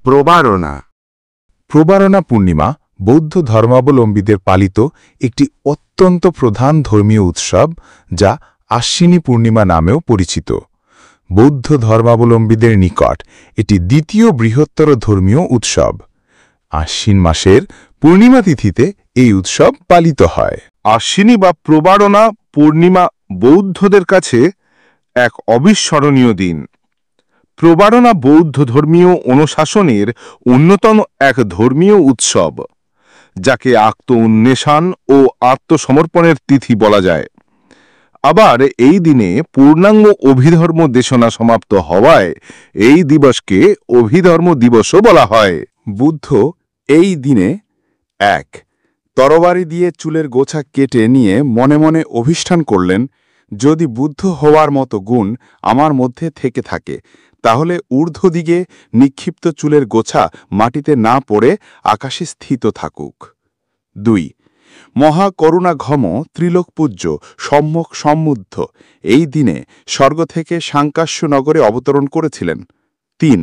প্রবারণা। প্রবারণা পূর্ণিমা বৌদ্ধ ধর্মাবলম্বীদের পালিত একটি অত্যন্ত প্রধান ধর্মীয় উৎসব, যা আশ্বিনী পূর্ণিমা নামেও পরিচিত। বৌদ্ধ ধর্মাবলম্বীদের নিকট এটি দ্বিতীয় বৃহত্তর ধর্মীয় উৎসব। আশ্বিন মাসের পূর্ণিমা তিথিতে এই উৎসব পালিত হয়। আশ্বিনী বা প্রবারণা পূর্ণিমা বৌদ্ধদের কাছে এক অবিস্মরণীয় দিন। প্রবারণা বৌদ্ধ ধর্মীয় অনুশাসনের অন্যতম এক ধর্মীয় উৎসব, যাকে আত্ম-উন্মেষণ ও আত্মসমর্পণের তিথি বলা যায়। আবার এই দিনে পূর্ণাঙ্গ অভিধর্ম দেশনা সমাপ্ত হওয়ায় এই দিবসকে অভিধর্ম দিবসও বলা হয়। বুদ্ধ এই দিনে 1. তরবারি দিয়ে চুলের গোছা কেটে নিয়ে মনে মনে অভিষ্ঠান করলেন, যদি বুদ্ধ হওয়ার মতো গুণ আমার মধ্যে থেকে থাকে, তাহলে ঊর্ধ্বদিকে নিক্ষিপ্ত চুলের গোছা মাটিতে না পড়ে আকাশে স্থিত থাকুক। 2. মহাকরুণাঘম ত্রিলোকপূজ্য সম্যক সম্বুদ্ধ এই দিনে স্বর্গ থেকে সাংকাস্য নগরে অবতরণ করেছিলেন। 3.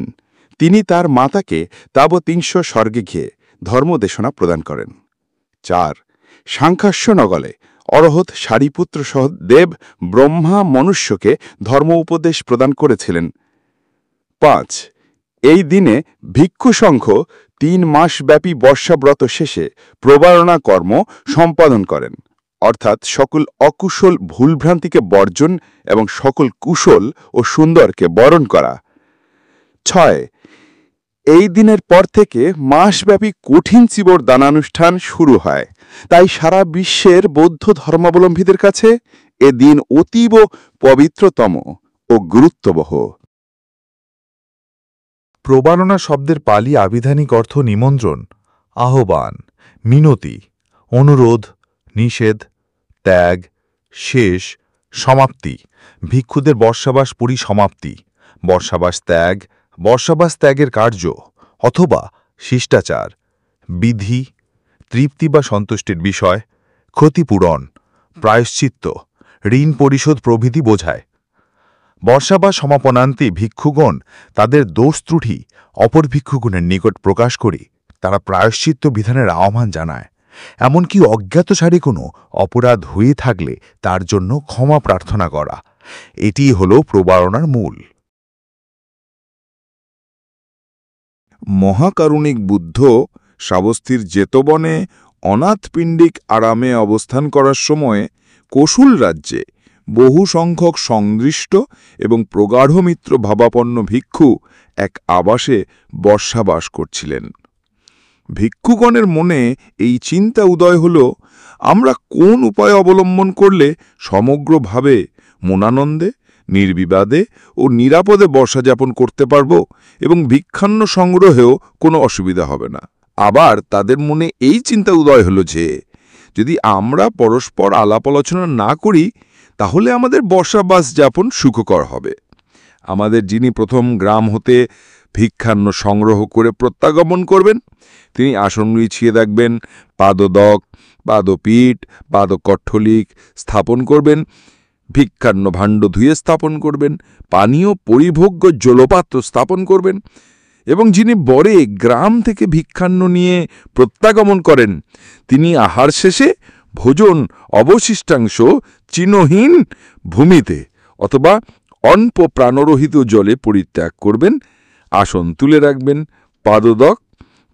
তিনি তার মাতাকে তাবতিংশ স্বর্গে গিয়ে ধর্মদেশনা প্রদান করেন। 4. সাংকাস্য নগরে অরহত সারিপুত্র সহ দেব ব্রহ্মা মনুষ্যকে ধর্ম উপদেশ প্রদান করেছিলেন। 5. এই দিনে ভিক্ষুসংঘ 3 মাসব্যাপী বর্ষাব্রত শেষে প্রবারণা কর্ম সম্পাদন করেন, অর্থাৎ সকল অকুশল ভুলভ্রান্তিকে বর্জন এবং সকল কুশল ও সুন্দরকে বরণ করা। 6. এই দিনের পর থেকে মাসব্যাপী কঠিন চিবর দানানুষ্ঠান শুরু হয়, তাই সারা বিশ্বের বৌদ্ধ ধর্মাবলম্বীদের কাছে এ দিন অতীব পবিত্রতম ও গুরুত্ববহ। প্রবারণা শব্দের পালি আবিধানিক অর্থ নিমন্ত্রণ, আহ্বান, মিনতি, অনুরোধ, নিষেধ, ত্যাগ, শেষ, সমাপ্তি, ভিক্ষুদের বর্ষাবাস পরিসমাপ্তি, বর্ষাবাস ত্যাগ, বর্ষাবাস ত্যাগের কার্য অথবা শিষ্টাচার, বিধি, তৃপ্তি বা সন্তুষ্টির বিষয়, ক্ষতিপূরণ, প্রায়শ্চিত্ত, ঋণ পরিশোধ প্রভৃতি বোঝায়। বর্ষাবাস সমাপনান্তে ভিক্ষুগণ তাদের দোষ ত্রুটি অপর ভিক্ষুগণের নিকট প্রকাশ করে তারা প্রায়শ্চিত্ত বিধানের আহ্বান জানায়। এমনকি অজ্ঞাতসারে কোনো অপরাধ হয়ে থাকলে তার জন্য ক্ষমা প্রার্থনা করা। এটিই হল প্রবারণার মূল। মহাকারুণিক বুদ্ধ শ্রাবস্তীর জেতবনে অনাথপিণ্ডিক আরামে অবস্থান করার সময় কোশুল রাজ্যে বহু সংখ্যক সংদৃষ্ট এবং প্রগাঢ় মিত্র ভাবাপন্ন ভিক্ষু এক আবাসে বর্ষাবাস করছিলেন। ভিক্ষুগণের মনে এই চিন্তা উদয় হল, আমরা কোন উপায় অবলম্বন করলে সমগ্রভাবে মনানন্দে, নির্বিবাদে ও নিরাপদে বর্ষাযাপন করতে পারব এবং ভিক্ষান্ন সংগ্রহেও কোনো অসুবিধা হবে না। আবার তাদের মনে এই চিন্তা উদয় হল যে, যদি আমরা পরস্পর আলাপ আলোচনা না করি, তাহলে আমাদের বর্ষাবাস যাপন সুখকর হবে। আমাদের যিনি প্রথম গ্রাম হতে ভিক্ষান্ন সংগ্রহ করে প্রত্যাগমন করবেন, তিনি আসন বিছিয়ে রাখবেন, পাদদক, পাদপীঠ, পাদকঠ্ঠলিক স্থাপন করবেন, ভিক্ষান্ন ভাণ্ড ধুয়ে স্থাপন করবেন, পানীয় পরিভোগ্য জলপাত্র স্থাপন করবেন এবং যিনি বরে গ্রাম থেকে ভিক্ষান্ন নিয়ে প্রত্যাগমন করেন, তিনি আহার শেষে ভোজন অবশিষ্টাংশ চিহ্নহীন ভূমিতে অথবা অল্প প্রাণরহিত জলে পরিত্যাগ করবেন, আসন তুলে রাখবেন, পাদদক,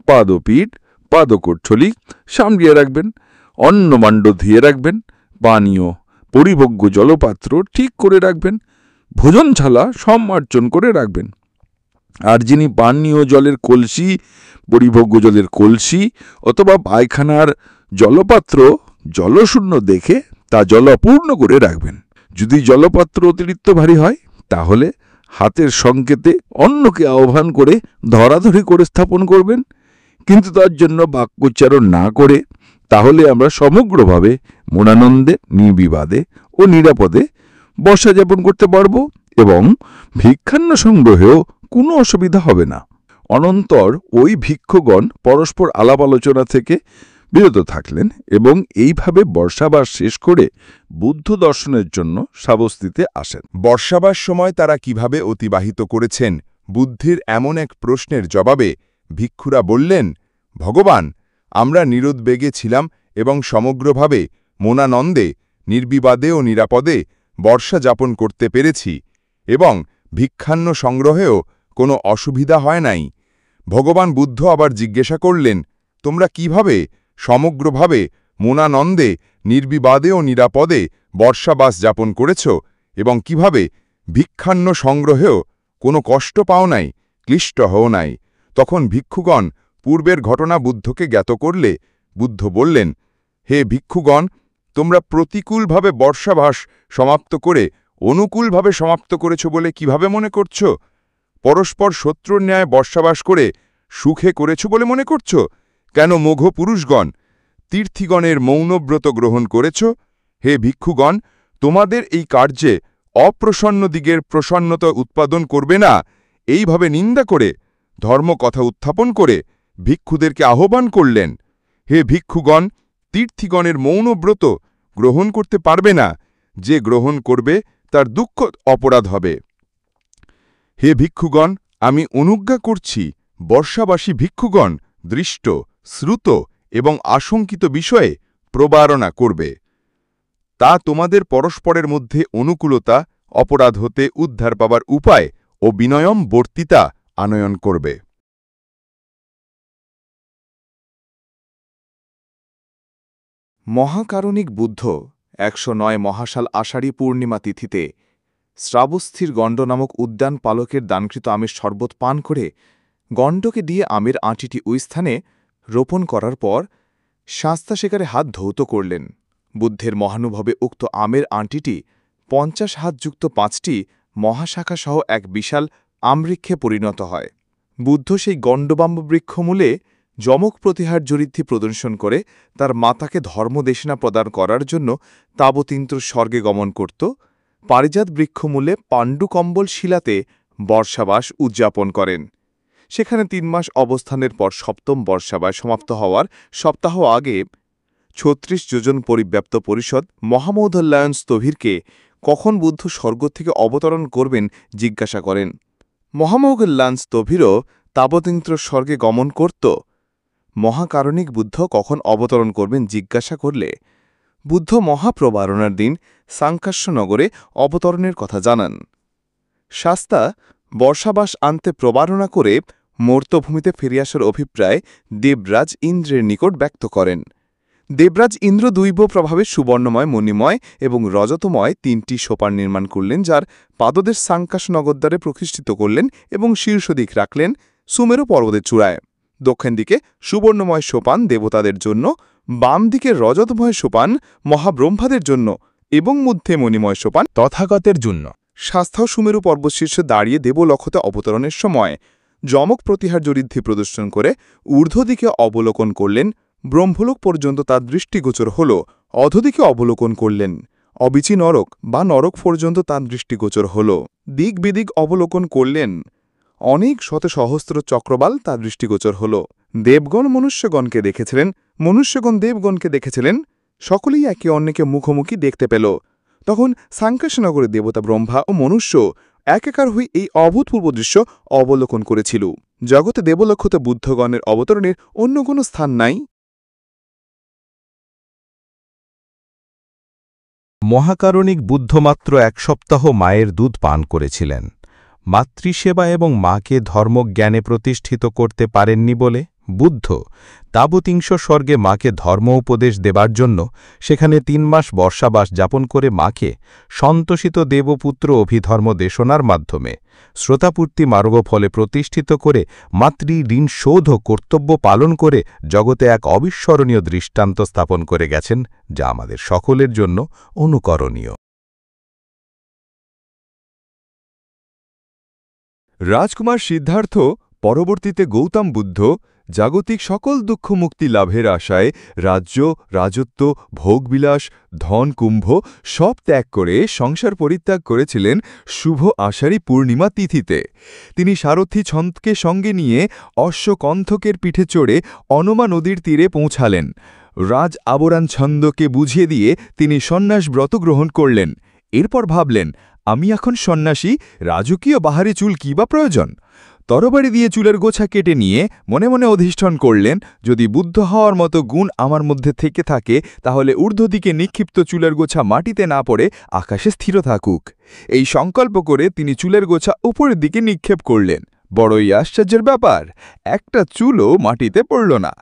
পাদপীঠ, পাদকঠ্ঠলিক সামলিয়ে রাখবেন, অন্নমাণ্ড ধুয়ে রাখবেন, পানীয় পরিভোগ্য জলপাত্র ঠিক করে রাখবেন, ভোজনশালা সম্মার্জন করে রাখবেন। আর যিনি পানীয় জলের কলসি, পরিভোগ্য জলের কলসি অথবা পায়খানার জলপাত্র জলশূন্য দেখে তা জলপূর্ণ করে রাখবেন। যদি জলপাত্র অতিরিক্ত ভারী হয়, তাহলে হাতের সংকেতে অন্যকে আহ্বান করে ধরাধরি করে স্থাপন করবেন, কিন্তু তার জন্য বাক্যোচ্চারণ না করে, তাহলে আমরা সমগ্রভাবে মনানন্দে, নির্বিবাদে ও নিরাপদে বর্ষাযাপন করতে পারব এবং ভিক্ষান্ন সংগ্রহেও কোনো অসুবিধা হবে না। অনন্তর ওই ভিক্ষুগণ পরস্পর আলাপ আলোচনা থেকে বিরত থাকলেন এবং এইভাবে বর্ষাবাস শেষ করে বুদ্ধ দর্শনের জন্য শ্রাবস্তীতে আসেন। বর্ষাবাস সময় তারা কিভাবে অতিবাহিত করেছেন, বুদ্ধের এমন এক প্রশ্নের জবাবে ভিক্ষুরা বললেন, ভগবান, আমরা নিরুদ্বেগে ছিলাম এবং সমগ্রভাবে মনানন্দে নির্বিবাদে ও নিরাপদে বর্ষা যাপন করতে পেরেছি এবং ভিক্ষান্ন সংগ্রহেও কোনো অসুবিধা হয় নাই। ভগবান বুদ্ধ আবার জিজ্ঞাসা করলেন, তোমরা কিভাবে সমগ্রভাবে মনানন্দে নির্বিবাদে ও নিরাপদে বর্ষাবাস যাপন করেছ এবং কিভাবে ভিক্ষান্ন সংগ্রহেও কোনো কষ্ট পাও নাই, ক্লিষ্ট হও নাই? তখন ভিক্ষুগণ পূর্বের ঘটনা বুদ্ধকে জ্ঞাত করলে বুদ্ধ বললেন, হে ভিক্ষুগণ, তোমরা প্রতিকূলভাবে বর্ষাবাস সমাপ্ত করে অনুকূলভাবে সমাপ্ত করেছ বলে কিভাবে মনে করছ? পরস্পর শত্রুর ন্যায় বর্ষাবাস করে সুখে করেছ বলে মনে করছ? কেন মোঘ পুরুষগণ তীর্থিগণের মৌনব্রত গ্রহণ করেছ? হে ভিক্ষুগণ, তোমাদের এই কার্যে অপ্রসন্ন দিগের প্রসন্নতা উৎপাদন করবে না, এইভাবে নিন্দা করে ধর্মকথা উত্থাপন করে ভিক্ষুদেরকে আহ্বান করলেন। হে ভিক্ষুগণ, তীর্থিগণের মৌনব্রত গ্রহণ করতে পারবে না, যে গ্রহণ করবে তার দুঃখ অপরাধ হবে। হে ভিক্ষুগণ, আমি অনুজ্ঞা করছি, বর্ষাবাসী ভিক্ষুগণ দৃষ্ট, শ্রুত এবং আশঙ্কিত বিষয়ে প্রবারণা করবে। তা তোমাদের পরস্পরের মধ্যে অনুকূলতা, অপরাধ হতে উদ্ধার পাবার উপায় ও বিনয়ম বর্তিতা আনয়ন করবে। মহাকারণিক বুদ্ধ ১০৯ মহাশাল আষাঢ়ী পূর্ণিমা তিথিতে শ্রাবস্থির গণ্ড নামক উদ্যান পালকের দানকৃত আমের শরবত পান করে গণ্ডকে দিয়ে আমের আঁটিটি ওই স্থানে রোপণ করার পর শাস্তা শিকারে হাত ধৌত করলেন। বুদ্ধের মহানুভবে উক্ত আমের আঁটিটি ৫০ হাতযুক্ত ৫টি মহাশাখাসহ এক বিশাল আমবৃক্ষে পরিণত হয়। বুদ্ধ সেই গণ্ডবাম্ব বৃক্ষমূলে যমক প্রতিহার জরিদ্ধি প্রদর্শন করে তার মাতাকে ধর্মদেশনা প্রদান করার জন্য তাবতীন্দ্র স্বর্গে গমন করত। পারিজাত বৃক্ষমূলে পাণ্ডুকম্বল শিলাতে বর্ষাবাস উদযাপন করেন। সেখানে ৩ মাস অবস্থানের পর সপ্তম বর্ষাবাস সমাপ্ত হওয়ার সপ্তাহ আগে ৩৬ যোজন পরিব্যাপ্ত পরিষদ মহামৌধল্যায়ন স্থবিরকে কখন বুদ্ধ স্বর্গ থেকে অবতরণ করবেন জিজ্ঞাসা করেন। মহামৌধল্যায়ন স্থবিরও তাবতীন্দ্র স্বর্গে গমন করত। মহাকারণিক বুদ্ধ কখন অবতরণ করবেন জিজ্ঞাসা করলে বুদ্ধ মহাপ্রবারণার দিন সাংকাস্যনগরে অবতরণের কথা জানান। শাস্তা বর্ষাবাস আনতে প্রবারণা করে মর্তভূমিতে ফিরে আসার অভিপ্রায় দেবরাজ ইন্দ্রের নিকট ব্যক্ত করেন। দেবরাজ ইন্দ্র দৈব প্রভাবে সুবর্ণময়, মণিময় এবং রজতময় ৩টি সোপান নির্মাণ করলেন, যার পাদদেশ সাংকাস নগরদ্বারে প্রতিষ্ঠিত করলেন এবং শীর্ষ দিক রাখলেন সুমেরু পর্বতের চূড়ায়। দক্ষিণ দিকে সুবর্ণময় সোপান দেবতাদের জন্য, বাম দিকে রজতময় সোপান মহাব্রহ্মাদের জন্য এবং মধ্যে মণিময় সোপান তথাগতের জন্য। শাস্তা সুমেরু পর্বতশীর্ষে দাঁড়িয়ে দেবলক্ষতে অবতরণের সময় যমক প্রতিহার জরিদ্ধি প্রদর্শন করে ঊর্ধ্বদিকে অবলোকন করলেন। ব্রহ্মলোক পর্যন্ত তার দৃষ্টিগোচর হল। অধোদিকে অবলোকন করলেন। অবিচি নরক বা নরক পর্যন্ত তার দৃষ্টিগোচর হল। দিক বিদিক অবলোকন করলেন। অনেক শত সহস্র চক্রবাল তার দৃষ্টিগোচর হল। দেবগণ মনুষ্যগণকে দেখেছিলেন, মনুষ্যগণ দেবগণকে দেখেছিলেন। সকলেই একে অন্যকে মুখোমুখি দেখতে পেল। তখন সাংকাসনগরের দেবতা ব্রহ্মা ও মনুষ্য একাকার হয়ে এই অভূতপূর্ব দৃশ্য অবলোকন করেছিল। জগতে দেবলক্ষতে বুদ্ধগণের অবতরণের অন্য কোনো স্থান নাই। মহাকারণিক বুদ্ধ মাত্র ১ সপ্তাহ মায়ের দুধ পান করেছিলেন। মাতৃসেবা এবং মাকে ধর্মজ্ঞানে প্রতিষ্ঠিত করতে পারেননি বলে বুদ্ধ তাবতীংশ স্বর্গে মাকে ধর্ম উপদেশ দেবার জন্য সেখানে ৩ মাস বর্ষাবাস যাপন করে মাকে সন্তোষিত দেবপুত্র অভিধর্ম দেশনার মাধ্যমে শ্রোতাপূর্তি মার্গফলে প্রতিষ্ঠিত করে মাতৃ ঋণ শোধ ও কর্তব্য পালন করে জগতে এক অবিস্মরণীয় দৃষ্টান্ত স্থাপন করে গেছেন, যা আমাদের সকলের জন্য অনুকরণীয়। রাজকুমার সিদ্ধার্থ পরবর্তীতে গৌতম বুদ্ধ জাগতিক সকল দুঃখ মুক্তি লাভের আশায় রাজ্য, রাজত্ব, ভোগবিলাস, ধন কুম্ভ সব ত্যাগ করে সংসার পরিত্যাগ করেছিলেন শুভ আষাঢ়ী পূর্ণিমা তিথিতে। তিনি সারথি ছন্দকে সঙ্গে নিয়ে অশ্বকণ্ঠকের পিঠে চড়ে অনমা নদীর তীরে পৌঁছালেন। রাজ আবরান ছন্দকে বুঝিয়ে দিয়ে তিনি সন্ন্যাস ব্রত গ্রহণ করলেন। এরপর ভাবলেন, আমি এখন সন্ন্যাসী, রাজকীয় বাহারি চুল কি বা প্রয়োজন? তরবারি দিয়ে চুলের গোছা কেটে নিয়ে মনে মনে অধিষ্ঠান করলেন, যদি বুদ্ধ হওয়ার মতো গুণ আমার মধ্যে থেকে থাকে তাহলে ঊর্ধ্বদিকে নিক্ষিপ্ত চুলের গোছা মাটিতে না পড়ে আকাশে স্থির থাকুক। এই সংকল্প করে তিনি চুলের গোছা উপরের দিকে নিক্ষেপ করলেন। বড়ই আশ্চর্যের ব্যাপার, একটা চুলও মাটিতে পড়ল না।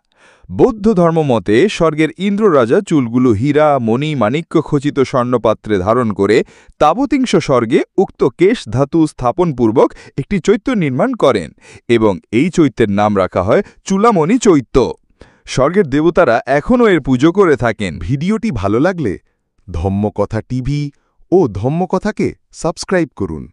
বৌদ্ধ ধর্মমতে স্বর্গের ইন্দ্ররাজা চুলগুলো হীরা, মণি, মাণিক্য খচিত স্বর্ণপাত্রে ধারণ করে তাবতিংশ স্বর্গে উক্ত কেশ ধাতু স্থাপনপূর্বক একটি চৈত্য নির্মাণ করেন এবং এই চৈত্যের নাম রাখা হয় চুলামণি চৈত্য। স্বর্গের দেবতারা এখনও এর পুজো করে থাকেন। ভিডিওটি ভালো লাগলে ধম্মকথা টিভি ও ধম্মকথাকে সাবস্ক্রাইব করুন।